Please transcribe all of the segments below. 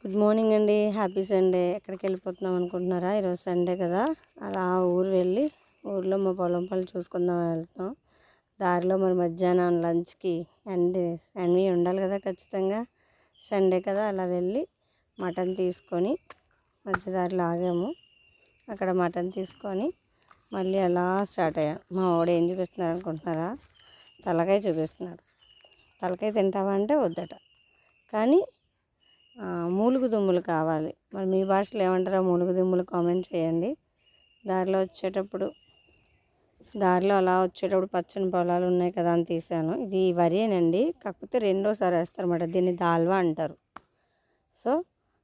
Good morning అండి. Happy Sunday. ఎక్కడికి వెళ్ళిపోతున్నాం అనుకుంటున్నారా? ఈరోజు సండే కదా, అలా ఊరు వెళ్ళి ఊర్లో మా పొలం పనులు చూసుకుందాం వెళ్తాం. దారిలో మరి మధ్యాహ్నం లంచ్కి అన్నీ ఉండాలి కదా ఖచ్చితంగా. సండే కదా, అలా వెళ్ళి మటన్ తీసుకొని మధ్యదారిలో ఆగాము. అక్కడ మటన్ తీసుకొని మళ్ళీ అలా స్టార్ట్ అయ్యాం. మా వాడు ఏం చూపిస్తున్నారు అనుకుంటున్నారా? తలకాయ చూపిస్తున్నాడు. తలకాయ తింటావా అంటే వద్దట, కానీ మూలుగు దుమ్ములు కావాలి. మరి మీ భాషలో ఏమంటారో మూలుగు దుమ్ములు కామెంట్ చేయండి. దారిలో అలా వచ్చేటప్పుడు పచ్చని పొలాలు ఉన్నాయి కదా అని తీసాను. ఇది వరేనండి, కాకపోతే రెండోసారి వేస్తారన్నమాట. దీన్ని దాల్వా అంటారు. సో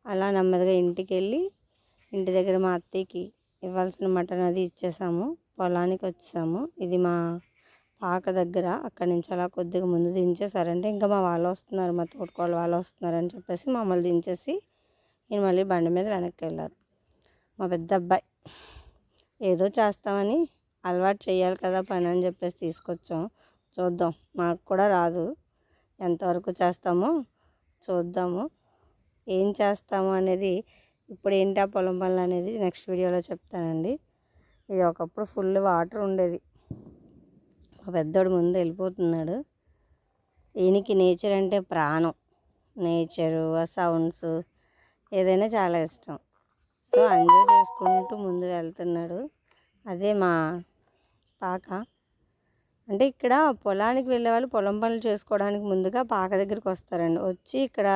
అలా నెమ్మదిగా ఇంటికి వెళ్ళి ఇంటి దగ్గర మా అత్తయ్యకి ఇవ్వాల్సిన మటన్ అది ఇచ్చేసాము. పొలానికి వచ్చేసాము. ఇది మా పాక దగ్గర. అక్కడి నుంచి అలా కొద్దిగా ముందు దించేసారంటే ఇంకా మా వాళ్ళు వస్తున్నారు, మా తోటకోళ్ళ వాళ్ళు వస్తున్నారని చెప్పేసి మమ్మల్ని దించేసి నేను మళ్ళీ బండి మీద వెనక్కి వెళ్ళారు. మా పెద్ద అబ్బాయి ఏదో చేస్తామని అలవాటు చేయాలి కదా పని అని చెప్పేసి తీసుకొచ్చాం. చూద్దాం, మాకు కూడా రాదు, ఎంతవరకు చేస్తామో చూద్దాము. ఏం చేస్తాము అనేది ఇప్పుడు ఏంటి ఆ పొలం పనులు అనేది నెక్స్ట్ వీడియోలో చెప్తానండి. ఇది ఒకప్పుడు ఫుల్ వాటర్ ఉండేది. మా పెద్దోడు ముందు వెళ్ళిపోతున్నాడు. ఈయనకి నేచర్ అంటే ప్రాణం. నేచరు, ఆ సౌండ్స్ ఏదైనా చాలా ఇష్టం. సో ఎంజాయ్ చేసుకుంటూ ముందు వెళ్తున్నాడు. అదే మా పాక. అంటే ఇక్కడ పొలానికి వెళ్ళే వాళ్ళు పొలం పనులు చేసుకోవడానికి ముందుగా పాక దగ్గరికి వస్తారండి. వచ్చి ఇక్కడ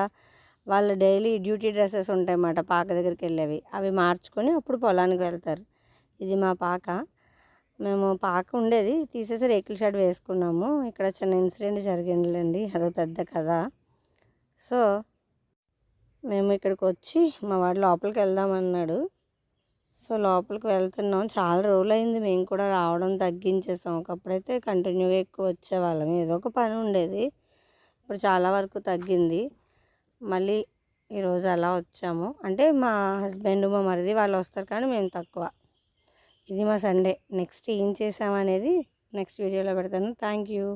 వాళ్ళ డైలీ డ్యూటీ డ్రెస్సెస్ ఉంటాయన్నమాట పాక దగ్గరికి వెళ్ళేవి, అవి మార్చుకొని అప్పుడు పొలానికి వెళ్తారు. ఇది మా పాక. మేము పాక ఉండేది తీసేసి రేకుల షెడ్ వేసుకున్నాము. ఇక్కడ చిన్న ఇన్సిడెంట్ జరిగిందండి, అదో పెద్ద కథ. సో మేము ఇక్కడికి వచ్చి మా వాడు లోపలికి వెళ్దామన్నాడు. సో లోపలికి వెళ్తున్నాం. చాలా రోజులు అయింది మేము కూడా రావడం, తగ్గించేసాం. ఒకప్పుడైతే కంటిన్యూగా ఎక్కువ వచ్చేవాళ్ళం, ఏదో ఒక పని ఉండేది. ఇప్పుడు చాలా వరకు తగ్గింది. మళ్ళీ ఈరోజు అలా వచ్చాము. అంటే మా హస్బెండ్, మా మరిది వాళ్ళు వస్తారు, కానీ మేము తక్కువ. ఇది మా సండే. నెక్స్ట్ ఏం చేసామనేది నెక్స్ట్ వీడియోలో పెడతాను. Thank you.